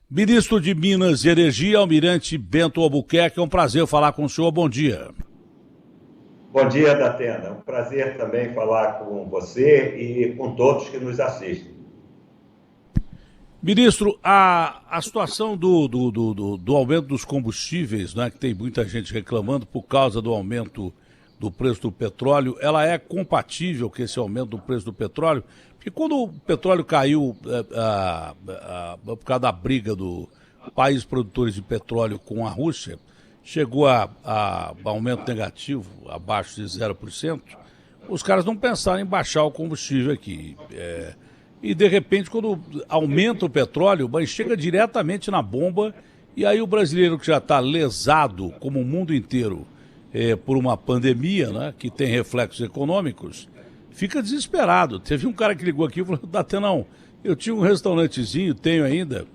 Ministro de Minas e Energia, Almirante Bento Albuquerque, é um prazer falar com o senhor. Bom dia. Bom dia, Datena. É um prazer também falar com você e com todos que nos assistem. Ministro, a situação do aumento dos combustíveis, né, que tem muita gente reclamando por causa do aumento do preço do petróleo, ela é compatível com esse aumento do preço do petróleo? Porque quando o petróleo caiu por causa da briga do país produtores de petróleo com a Rússia, chegou a aumento negativo, abaixo de 0%, os caras não pensaram em baixar o combustível aqui. E, de repente, quando aumenta o petróleo, mas chega diretamente na bomba, e aí o brasileiro que já está lesado, como o mundo inteiro, por uma pandemia, né, que tem reflexos econômicos, fica desesperado. Teve um cara que ligou aqui e falou, Datenão, eu tinha um restaurantezinho, tenho ainda,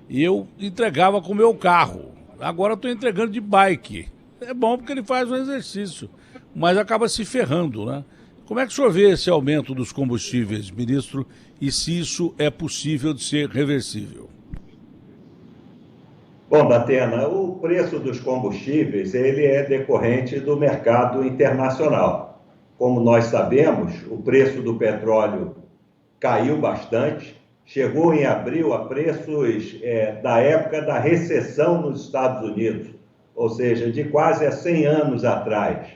e eu entregava com o meu carro. Agora estou entregando de bike. É bom porque ele faz um exercício, mas acaba se ferrando, né? Como é que o senhor vê esse aumento dos combustíveis, ministro, e se isso é possível de ser reversível? Bom, Datena, o preço dos combustíveis ele é decorrente do mercado internacional. Como nós sabemos, o preço do petróleo caiu bastante, chegou em abril a preços da época da recessão nos Estados Unidos, ou seja, de quase há 100 anos atrás.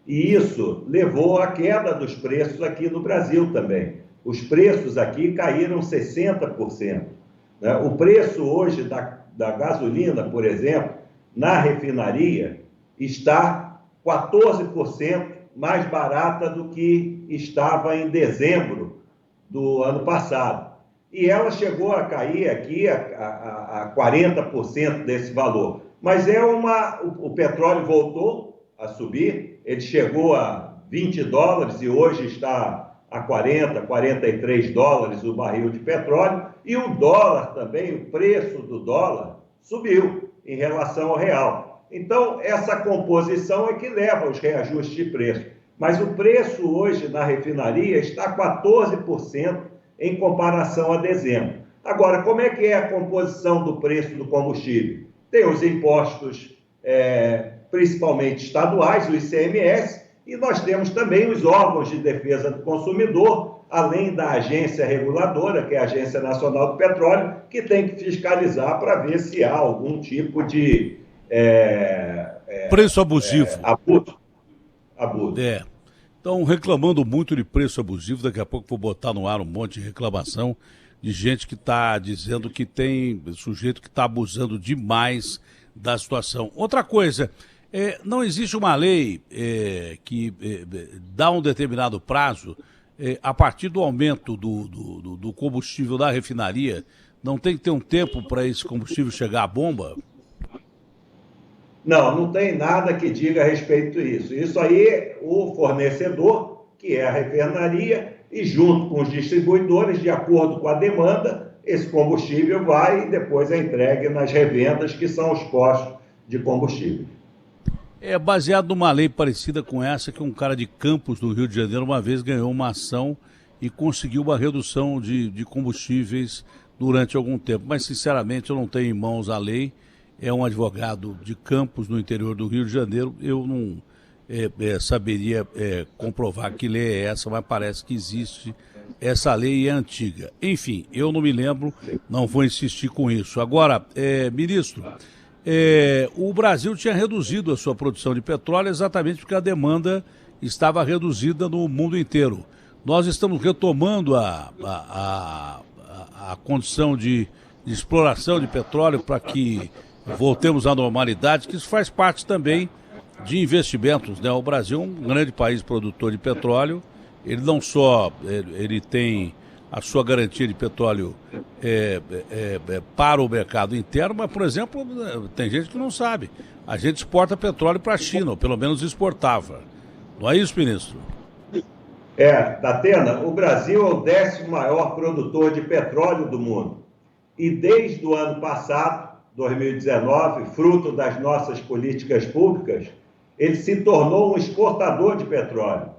E isso levou à queda dos preços aqui no Brasil também. Os preços aqui caíram 60%. Né? O preço hoje da gasolina, por exemplo, na refinaria, está 14% mais barata do que estava em dezembro do ano passado. E ela chegou a cair aqui a 40% desse valor. Mas o petróleo voltou a subir, ele chegou a $20 e hoje está a 40, 43 dólares o barril de petróleo, e o dólar também, o preço do dólar subiu em relação ao real. Então, essa composição é que leva aos reajustes de preço. Mas o preço hoje na refinaria está 14% em comparação a dezembro. Agora, como é que é a composição do preço do combustível? Tem os impostos, principalmente estaduais, o ICMS, e nós temos também os órgãos de defesa do consumidor, além da agência reguladora, que é a Agência Nacional do Petróleo, que tem que fiscalizar para ver se há algum tipo de preço abusivo. Abuso. Estão reclamando muito de preço abusivo, daqui a pouco vou botar no ar um monte de reclamação de gente que está dizendo que tem sujeito que está abusando demais da situação. Outra coisa, não existe uma lei que dá um determinado prazo, a partir do aumento do combustível da refinaria, não tem que ter um tempo para esse combustível chegar à bomba? Não tem nada que diga a respeito disso. Isso aí, o fornecedor, que é a refinaria, e junto com os distribuidores, de acordo com a demanda, esse combustível vai e depois é entregue nas revendas, que são os postos de combustível. É baseado numa lei parecida com essa, que um cara de Campos, no Rio de Janeiro, uma vez ganhou uma ação e conseguiu uma redução de combustíveis durante algum tempo. Mas, sinceramente, eu não tenho em mãos a lei. É um advogado de Campos, no interior do Rio de Janeiro. Eu não saberia comprovar que lei é essa, mas parece que existe essa lei e é antiga. Enfim, eu não me lembro, não vou insistir com isso. Agora, ministro, o Brasil tinha reduzido a sua produção de petróleo exatamente porque a demanda estava reduzida no mundo inteiro. Nós estamos retomando a condição de exploração de petróleo para que voltemos à normalidade, que isso faz parte também de investimentos, né? O Brasil é um grande país produtor de petróleo, ele não só ele tem a sua garantia de petróleo para o mercado interno, mas, por exemplo, tem gente que não sabe, a gente exporta petróleo para a China, ou pelo menos exportava. Não é isso, ministro? Datena, o Brasil é o 10º maior produtor de petróleo do mundo. E desde o ano passado, 2019, fruto das nossas políticas públicas, ele se tornou um exportador de petróleo.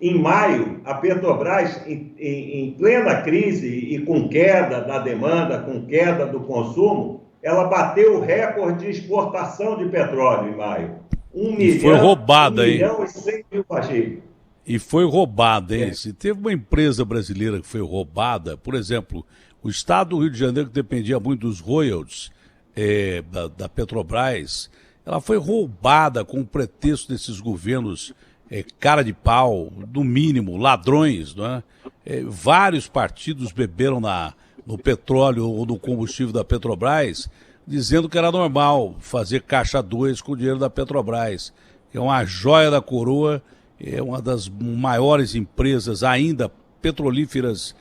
Em maio, a Petrobras, em plena crise e com queda da demanda, com queda do consumo, ela bateu o recorde de exportação de petróleo em maio. E foi roubada, 1 hein? milhão e 100 mil barris. E foi roubada, hein? Se teve uma empresa brasileira que foi roubada, por exemplo, o estado do Rio de Janeiro, que dependia muito dos royalties da Petrobras, ela foi roubada com o pretexto desses governos cara de pau, no mínimo, ladrões, não é? Vários partidos beberam no petróleo ou no combustível da Petrobras, dizendo que era normal fazer caixa 2 com o dinheiro da Petrobras, que é uma joia da coroa, é uma das maiores empresas ainda petrolíferas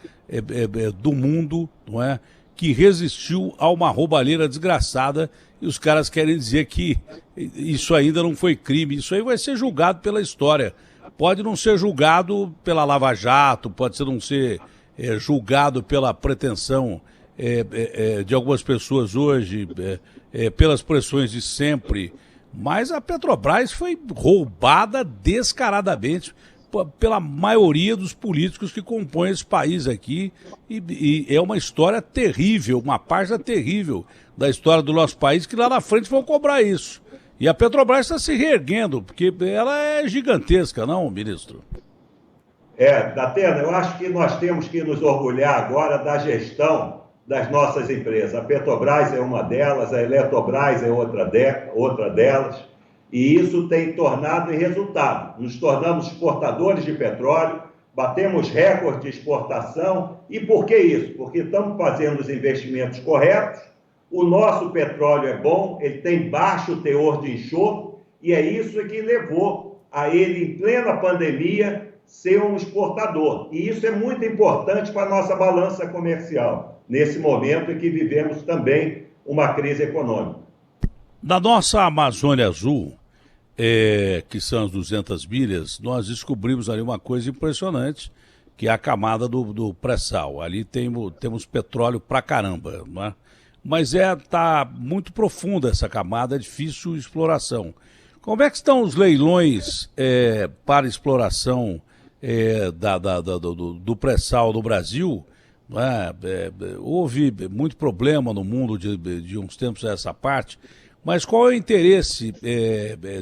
do mundo, não é? Que resistiu a uma roubalheira desgraçada, e os caras querem dizer que isso ainda não foi crime. Isso aí vai ser julgado pela história. Pode não ser julgado pela Lava Jato, pode não ser julgado pela pretensão de algumas pessoas hoje, pelas pressões de sempre, mas a Petrobras foi roubada descaradamente pela maioria dos políticos que compõem esse país aqui, e é uma história terrível, uma página terrível da história do nosso país, que lá na frente vão cobrar isso. E a Petrobras está se reerguendo, porque ela é gigantesca, não, ministro? Datena, eu acho que nós temos que nos orgulhar agora da gestão das nossas empresas. A Petrobras é uma delas, a Eletrobras é outra delas, e isso tem tornado em resultado. Nos tornamos exportadores de petróleo, batemos recorde de exportação. E por que isso? Porque estamos fazendo os investimentos corretos, o nosso petróleo é bom, ele tem baixo teor de enxofre, e é isso que levou a ele, em plena pandemia, ser um exportador. E isso é muito importante para a nossa balança comercial, nesse momento em que vivemos também uma crise econômica. Na nossa Amazônia Azul, que são as 200 milhas, nós descobrimos ali uma coisa impressionante, que é a camada do pré-sal. Ali temos petróleo pra caramba, não é? Mas tá muito profunda essa camada, é difícil exploração. Como é que estão os leilões para exploração do pré-sal no Brasil? Não é? Houve muito problema no mundo de uns tempos a essa parte. Mas qual é o interesse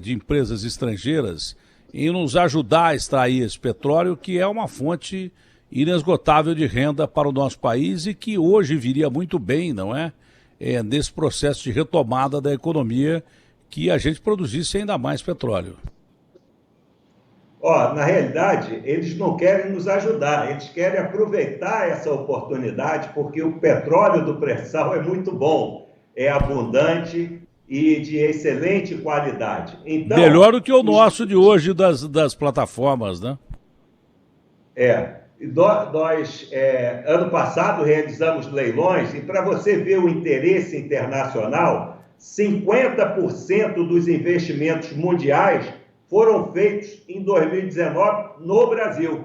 de empresas estrangeiras em nos ajudar a extrair esse petróleo, que é uma fonte inesgotável de renda para o nosso país e que hoje viria muito bem, não é? Nesse processo de retomada da economia, que a gente produzisse ainda mais petróleo. Na realidade, eles não querem nos ajudar, eles querem aproveitar essa oportunidade, porque o petróleo do pré-sal é muito bom, é abundante e de excelente qualidade. Então, melhor do que o nosso de hoje das plataformas, né? Nós, ano passado, realizamos leilões, e para você ver o interesse internacional, 50% dos investimentos mundiais foram feitos em 2019 no Brasil,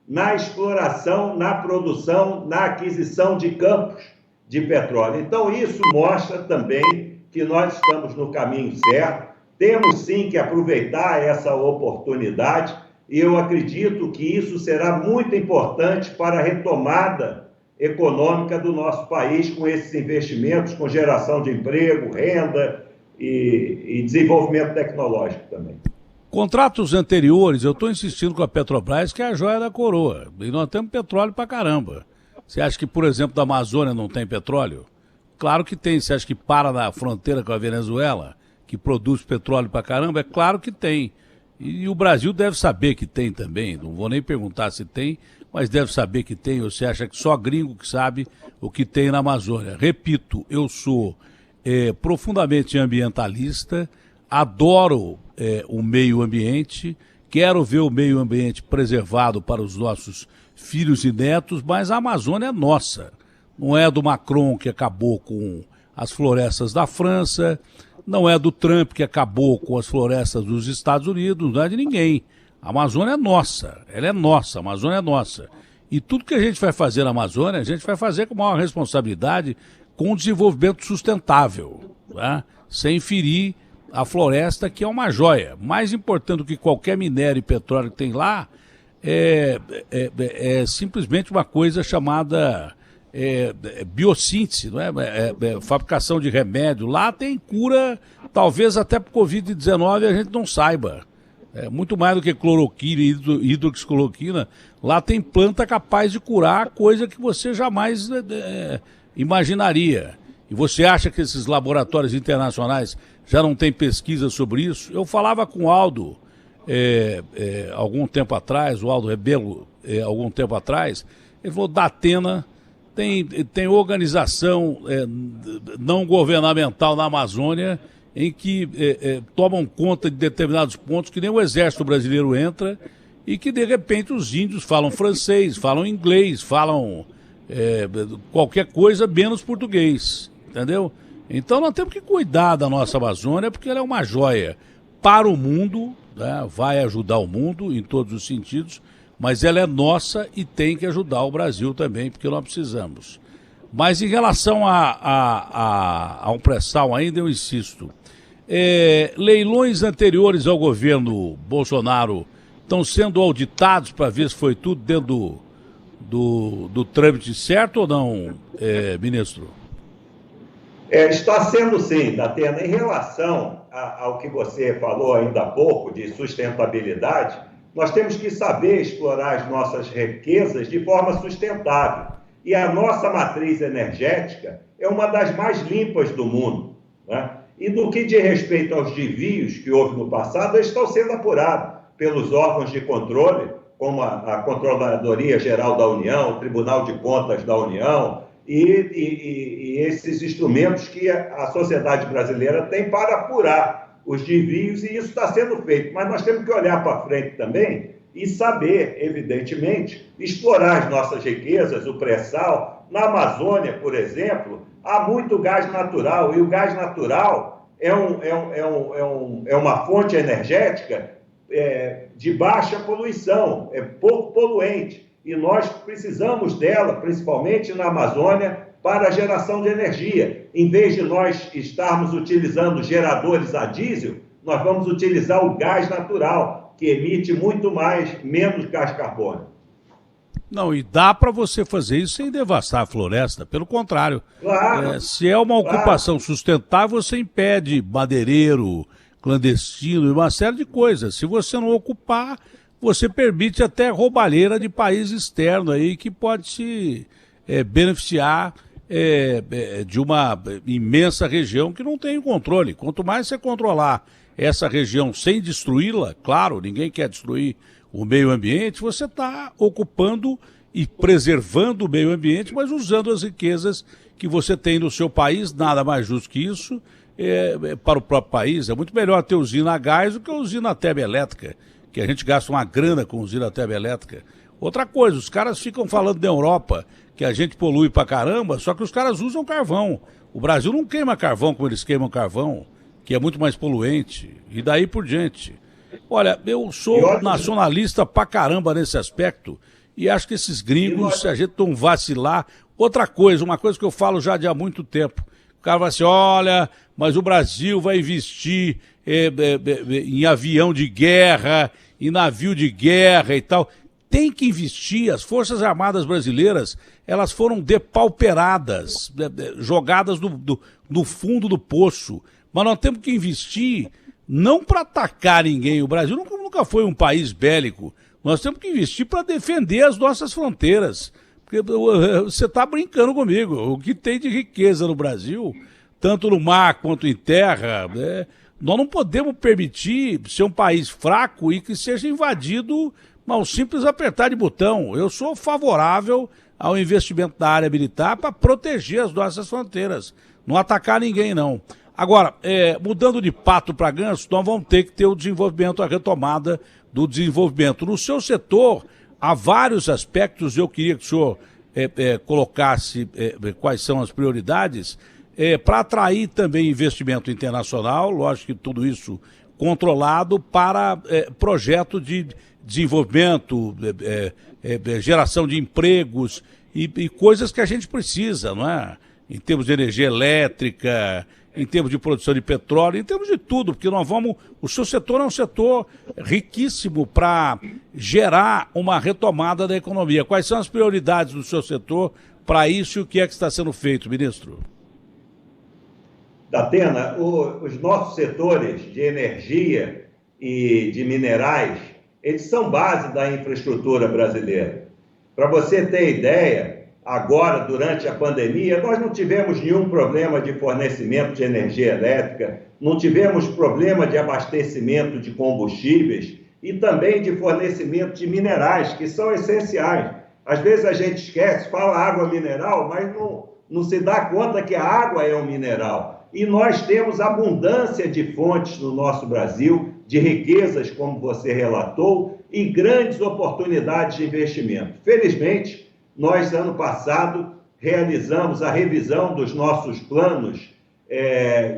na exploração, na produção, na aquisição de campos de petróleo. Então, isso mostra também que nós estamos no caminho certo, temos sim que aproveitar essa oportunidade, e eu acredito que isso será muito importante para a retomada econômica do nosso país, com esses investimentos, com geração de emprego, renda e desenvolvimento tecnológico também. Contratos anteriores, eu estou insistindo com a Petrobras, que é a joia da coroa, e nós temos petróleo pra caramba. Você acha que, por exemplo, da Amazônia não tem petróleo? Claro que tem. Você acha que para na fronteira com a Venezuela, que produz petróleo pra caramba? É claro que tem. E o Brasil deve saber que tem também. Não vou nem perguntar se tem, mas deve saber que tem. Ou você acha que só gringo que sabe o que tem na Amazônia? Repito, eu sou profundamente ambientalista, adoro o meio ambiente, quero ver o meio ambiente preservado para os nossos filhos e netos, mas a Amazônia é nossa. Não é do Macron, que acabou com as florestas da França, não é do Trump, que acabou com as florestas dos Estados Unidos, não é de ninguém. A Amazônia é nossa, ela é nossa, a Amazônia é nossa. E tudo que a gente vai fazer na Amazônia, a gente vai fazer com maior responsabilidade, com desenvolvimento sustentável, tá? Sem ferir a floresta, que é uma joia. Mais importante do que qualquer minério e petróleo que tem lá, é simplesmente uma coisa chamada biossíntese, não é? Fabricação de remédio. Lá tem cura, talvez até para o Covid-19 a gente não saiba. Muito mais do que cloroquina e hidroxicloroquina, lá tem planta capaz de curar coisa que você jamais imaginaria. E você acha que esses laboratórios internacionais já não têm pesquisa sobre isso? Eu falava com o Aldo algum tempo atrás, o Aldo Rebelo, algum tempo atrás, ele falou: da Atena tem organização não governamental na Amazônia em que tomam conta de determinados pontos que nem o exército brasileiro entra e que de repente os índios falam francês, falam inglês, falam qualquer coisa menos português, entendeu? Então nós temos que cuidar da nossa Amazônia porque ela é uma joia para o mundo, né? Vai ajudar o mundo em todos os sentidos, mas ela é nossa e tem que ajudar o Brasil também, porque nós precisamos. Mas em relação a um pré-sal ainda, eu insisto, leilões anteriores ao governo Bolsonaro estão sendo auditados para ver se foi tudo dentro do trâmite certo ou não, ministro? Está sendo sim, Datena. Em relação ao que você falou ainda há pouco de sustentabilidade, nós temos que saber explorar as nossas riquezas de forma sustentável. E a nossa matriz energética é uma das mais limpas do mundo, né? E no que diz respeito aos desvios que houve no passado, eles estão sendo apurados pelos órgãos de controle, como a Controladoria Geral da União, o Tribunal de Contas da União e esses instrumentos que a sociedade brasileira tem para apurar os desvios, e isso está sendo feito. Mas nós temos que olhar para frente também e saber, evidentemente, explorar as nossas riquezas, o pré-sal. Na Amazônia, por exemplo, há muito gás natural, e o gás natural é uma fonte energética de baixa poluição, é pouco poluente, e nós precisamos dela, principalmente na Amazônia, para a geração de energia. Em vez de nós estarmos utilizando geradores a diesel, nós vamos utilizar o gás natural, que emite menos gás carbônico. Não, e dá para você fazer isso sem devastar a floresta, pelo contrário. Claro, se é uma ocupação sustentável, você impede madeireiro, clandestino e uma série de coisas. Se você não ocupar, você permite até roubalheira de país externo aí que pode se beneficiar de uma imensa região que não tem controle. Quanto mais você controlar essa região sem destruí-la, claro, ninguém quer destruir o meio ambiente, você está ocupando e preservando o meio ambiente, mas usando as riquezas que você tem no seu país. Nada mais justo que isso para o próprio país. É muito melhor ter usina a gás do que usina termoelétrica, que a gente gasta uma grana com usina termoelétrica. Outra coisa, os caras ficam falando da Europa que a gente polui pra caramba, só que os caras usam carvão. O Brasil não queima carvão como eles queimam carvão, que é muito mais poluente, e daí por diante. Olha, eu sou nacionalista pra caramba nesse aspecto, e acho que esses gringos, se a gente não vacilar... Outra coisa, uma coisa que eu falo já de há muito tempo, o cara vai assim: olha, mas o Brasil vai investir em avião de guerra, em navio de guerra e tal. Tem que investir. As Forças Armadas brasileiras, elas foram depauperadas, jogadas no fundo do poço. Mas nós temos que investir não para atacar ninguém. O Brasil nunca foi um país bélico. Nós temos que investir para defender as nossas fronteiras. Porque você está brincando comigo. O que tem de riqueza no Brasil, tanto no mar quanto em terra, nós não podemos permitir ser um país fraco e que seja invadido ao simples apertar de botão. Eu sou favorável ao investimento da área militar para proteger as nossas fronteiras, não atacar ninguém, não. Agora, mudando de pato para ganso, nós vamos ter que ter o desenvolvimento, a retomada do desenvolvimento. No seu setor, há vários aspectos. Eu queria que o senhor colocasse quais são as prioridades para atrair também investimento internacional, lógico que tudo isso controlado para projeto de desenvolvimento, geração de empregos e coisas que a gente precisa, não é? Em termos de energia elétrica, em termos de produção de petróleo, em termos de tudo, porque nós vamos. O seu setor é um setor riquíssimo para gerar uma retomada da economia. Quais são as prioridades do seu setor para isso e o que é que está sendo feito, ministro? Datena, os nossos setores de energia e de minerais, eles são base da infraestrutura brasileira. Para você ter ideia, agora, durante a pandemia, nós não tivemos nenhum problema de fornecimento de energia elétrica, não tivemos problema de abastecimento de combustíveis e também de fornecimento de minerais, que são essenciais. Às vezes a gente esquece, fala água mineral, mas não se dá conta que a água é um mineral. E nós temos abundância de fontes no nosso Brasil, de riquezas, como você relatou, e grandes oportunidades de investimento. Felizmente, nós, ano passado, realizamos a revisão dos nossos planos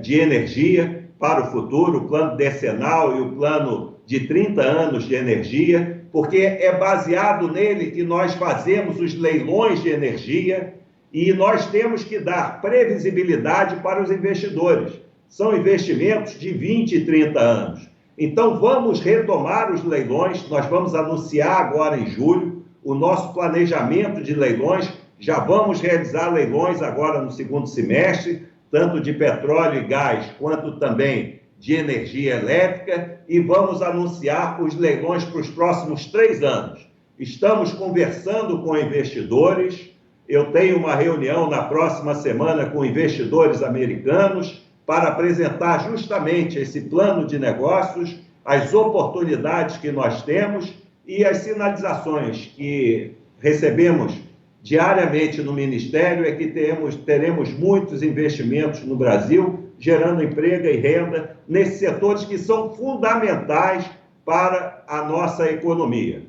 de energia para o futuro, o plano decenal e o plano de 30 anos de energia, porque é baseado nele que nós fazemos os leilões de energia e nós temos que dar previsibilidade para os investidores. São investimentos de 20 e 30 anos. Então, vamos retomar os leilões, nós vamos anunciar agora em julho o nosso planejamento de leilões, já vamos realizar leilões agora no segundo semestre, tanto de petróleo e gás, quanto também de energia elétrica, e vamos anunciar os leilões para os próximos 3 anos. Estamos conversando com investidores. Eu tenho uma reunião na próxima semana com investidores americanos para apresentar justamente esse plano de negócios, as oportunidades que nós temos e as sinalizações que recebemos diariamente no Ministério é que teremos muitos investimentos no Brasil, gerando emprego e renda nesses setores que são fundamentais para a nossa economia.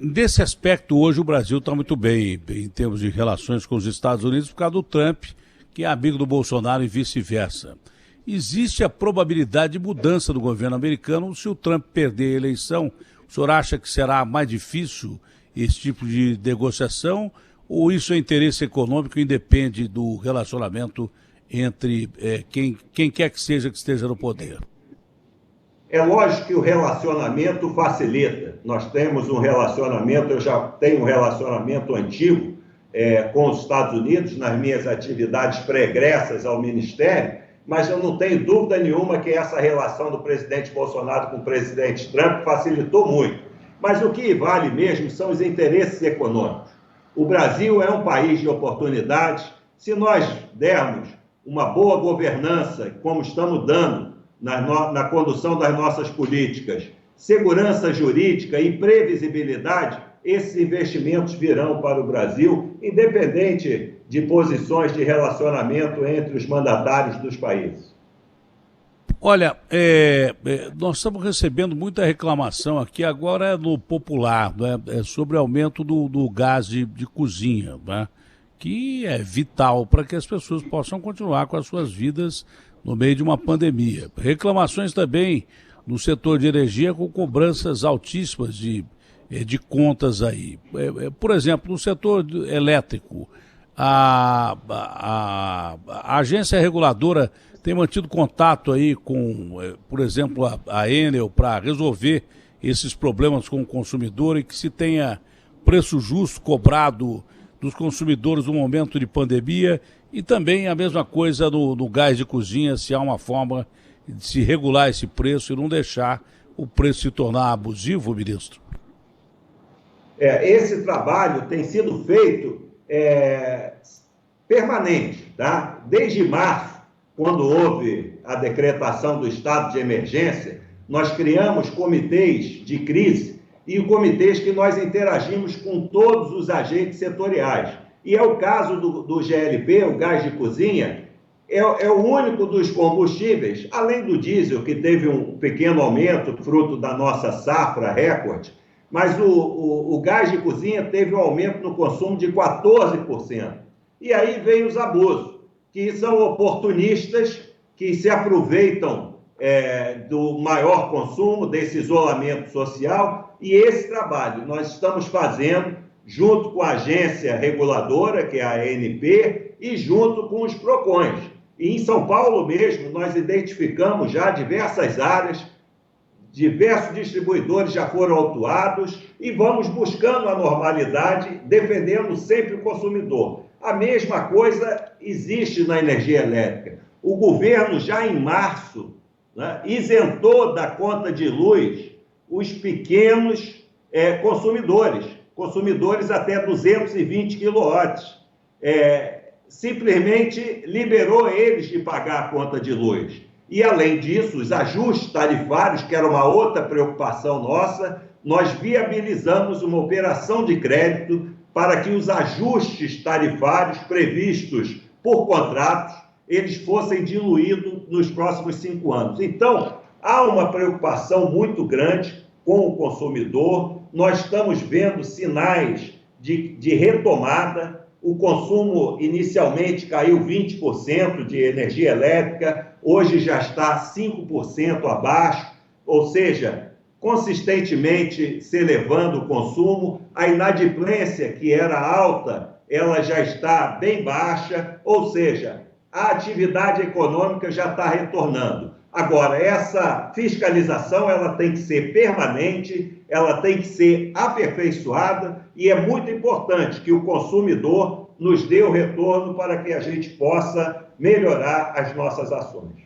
Nesse aspecto, hoje o Brasil está muito bem em termos de relações com os Estados Unidos por causa do Trump, que é amigo do Bolsonaro e vice-versa. Existe a probabilidade de mudança do governo americano se o Trump perder a eleição. O senhor acha que será mais difícil esse tipo de negociação ou isso é interesse econômico e independe do relacionamento entre quem quer que esteja no poder? É lógico que o relacionamento facilita. Nós temos um relacionamento, eu já tenho um relacionamento antigo com os Estados Unidos, nas minhas atividades pregressas ao Ministério, mas eu não tenho dúvida nenhuma que essa relação do presidente Bolsonaro com o presidente Trump facilitou muito. Mas o que vale mesmo são os interesses econômicos. O Brasil é um país de oportunidades. Se nós dermos uma boa governança, como estamos dando, na condução das nossas políticas, segurança jurídica e previsibilidade, esses investimentos virão para o Brasil, independente de posições de relacionamento entre os mandatários dos países. Olha, nós estamos recebendo muita reclamação aqui, agora no popular, né, sobre o aumento do gás de cozinha, né, que é vital para que as pessoas possam continuar com as suas vidas no meio de uma pandemia. Reclamações também no setor de energia com cobranças altíssimas de contas aí. Por exemplo, no setor elétrico, a agência reguladora tem mantido contato aí com, por exemplo, a Enel para resolver esses problemas com o consumidor e que se tenha preço justo cobrado dos consumidores no momento de pandemia. E também a mesma coisa no gás de cozinha, se há uma forma de se regular esse preço e não deixar o preço se tornar abusivo, ministro? Esse trabalho tem sido feito permanente, tá? Desde março, quando houve a decretação do estado de emergência, nós criamos comitês de crise e comitês que nós interagimos com todos os agentes setoriais. E é o caso do GLP, o gás de cozinha, é o único dos combustíveis, além do diesel, que teve um pequeno aumento, fruto da nossa safra recorde, mas o gás de cozinha teve um aumento no consumo de 14%. E aí vem os abusos, que são oportunistas, que se aproveitam do maior consumo, desse isolamento social, e esse trabalho nós estamos fazendo junto com a agência reguladora, que é a ANP, e junto com os PROCONs. E em São Paulo mesmo, nós identificamos já diversas áreas, diversos distribuidores já foram autuados e vamos buscando a normalidade, defendendo sempre o consumidor. A mesma coisa existe na energia elétrica. O governo já em março, né, isentou da conta de luz os pequenos consumidores até 220 quilowatts. Simplesmente liberou eles de pagar a conta de luz. E, além disso, os ajustes tarifários, que era uma outra preocupação nossa, nós viabilizamos uma operação de crédito para que os ajustes tarifários previstos por contratos, eles fossem diluídos nos próximos 5 anos. Então, há uma preocupação muito grande com o consumidor, nós estamos vendo sinais de retomada. O consumo inicialmente caiu 20% de energia elétrica, hoje já está 5% abaixo, ou seja, consistentemente se elevando o consumo. A inadimplência, que era alta, ela já está bem baixa, ou seja, a atividade econômica já está retornando. Agora, essa fiscalização ela tem que ser permanente, ela tem que ser aperfeiçoada e é muito importante que o consumidor nos dê o retorno para que a gente possa melhorar as nossas ações.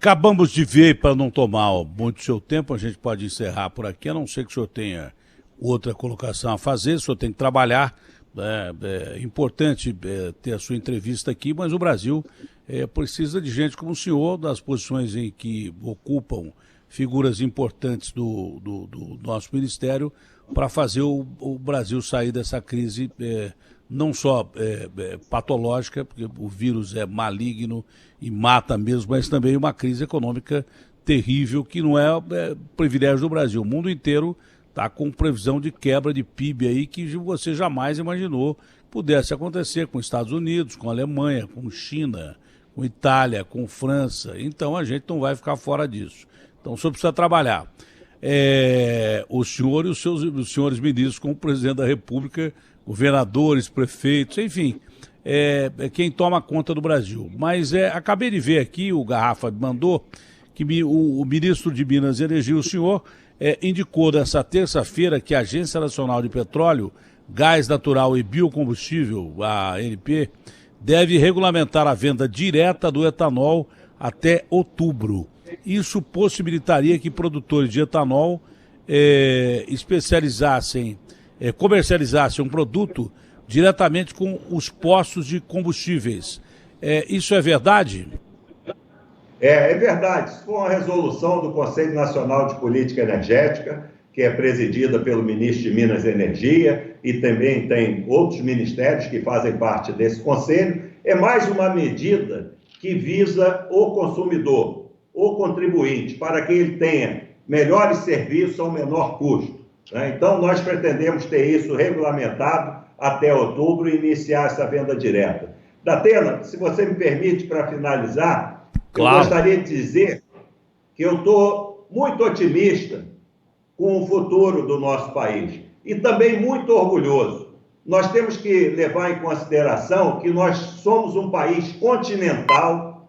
Acabamos de ver, para não tomar muito seu tempo, a gente pode encerrar por aqui, a não ser que o senhor tenha outra colocação a fazer, o senhor tem que trabalhar. É importante ter a sua entrevista aqui, mas o Brasil precisa de gente como o senhor, das posições em que ocupam figuras importantes do nosso ministério, para fazer o Brasil sair dessa crise não só patológica, porque o vírus é maligno e mata mesmo, mas também uma crise econômica terrível, que não é privilégio do Brasil. O mundo inteiro está com previsão de quebra de PIB aí que você jamais imaginou que pudesse acontecer com os Estados Unidos, com a Alemanha, com China, com Itália, com França. Então a gente não vai ficar fora disso. Então o senhor precisa trabalhar. O senhor e os senhores ministros, como presidente da República, governadores, prefeitos, enfim, quem toma conta do Brasil. Mas acabei de ver aqui, o Garrafa mandou, que o ministro de Minas e Energia, o senhor, indicou nessa terça-feira que a Agência Nacional de Petróleo, Gás Natural e Biocombustível, a ANP, deve regulamentar a venda direta do etanol até outubro. Isso possibilitaria que produtores de etanol comercializassem um produto diretamente com os postos de combustíveis. Isso é verdade? É verdade. Isso foi uma resolução do Conselho Nacional de Política Energética, que é presidida pelo ministro de Minas e Energia, e também tem outros ministérios que fazem parte desse conselho. É mais uma medida que visa o consumidor, o contribuinte, para que ele tenha melhores serviços ao menor custo, né? Então, nós pretendemos ter isso regulamentado até outubro e iniciar essa venda direta. Datena, se você me permite, para finalizar, claro, eu gostaria de dizer que eu estou muito otimista com o futuro do nosso país e também muito orgulhoso. Nós temos que levar em consideração que nós somos um país continental,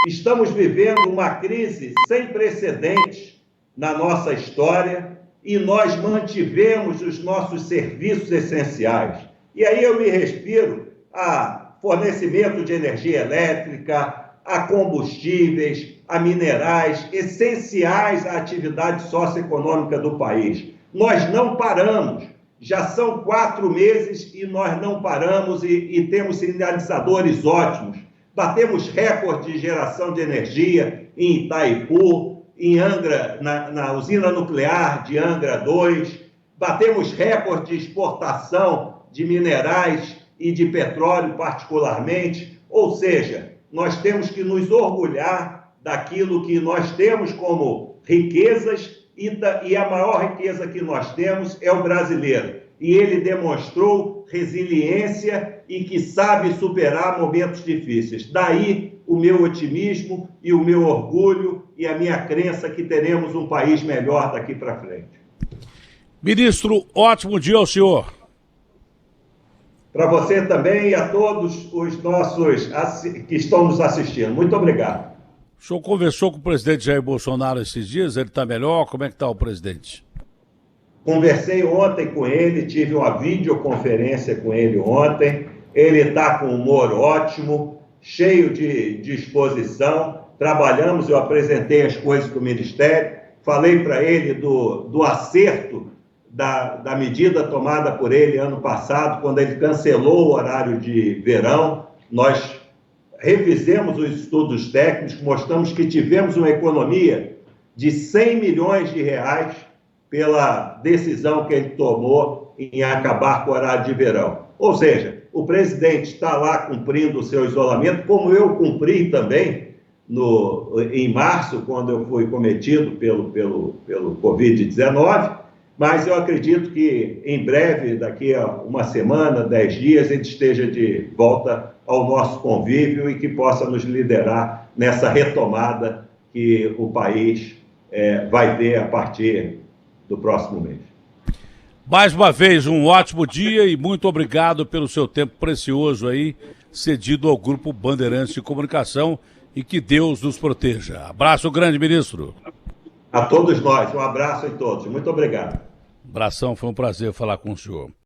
estamos vivendo uma crise sem precedentes na nossa história e nós mantivemos os nossos serviços essenciais. E aí eu me refiro a fornecimento de energia elétrica, a combustíveis, a minerais, essenciais à atividade socioeconômica do país. Nós não paramos, já são 4 meses e nós não paramos e temos sinalizadores ótimos. Batemos recorde de geração de energia em Itaipu, em Angra, na usina nuclear de Angra 2, batemos recorde de exportação de minerais e de petróleo particularmente, ou seja, nós temos que nos orgulhar daquilo que nós temos como riquezas e a maior riqueza que nós temos é o brasileiro. E ele demonstrou resiliência e que sabe superar momentos difíceis. Daí o meu otimismo e o meu orgulho e a minha crença que teremos um país melhor daqui para frente. Ministro, ótimo dia ao senhor. Para você também e a todos os nossos que estão nos assistindo. Muito obrigado. O senhor conversou com o presidente Jair Bolsonaro esses dias? Ele está melhor? Como é que está o presidente? Conversei ontem com ele, tive uma videoconferência com ele ontem. Ele está com humor ótimo, cheio de disposição. Trabalhamos, eu apresentei as coisas para o Ministério, falei para ele do acerto da medida tomada por ele ano passado, quando ele cancelou o horário de verão. Nós refizemos os estudos técnicos, mostramos que tivemos uma economia de 100 milhões de reais pela decisão que ele tomou em acabar com o horário de verão. Ou seja, o presidente está lá cumprindo o seu isolamento, como eu cumpri também em março, quando eu fui cometido pelo Covid-19, mas eu acredito que em breve, daqui a uma semana, 10 dias, ele esteja de volta ao nosso convívio e que possa nos liderar nessa retomada que o país vai ter a partir do próximo mês. Mais uma vez, um ótimo dia e muito obrigado pelo seu tempo precioso aí, cedido ao Grupo Bandeirantes de Comunicação, e que Deus nos proteja. Abraço grande, ministro. A todos nós, um abraço em todos. Muito obrigado. Abração, foi um prazer falar com o senhor.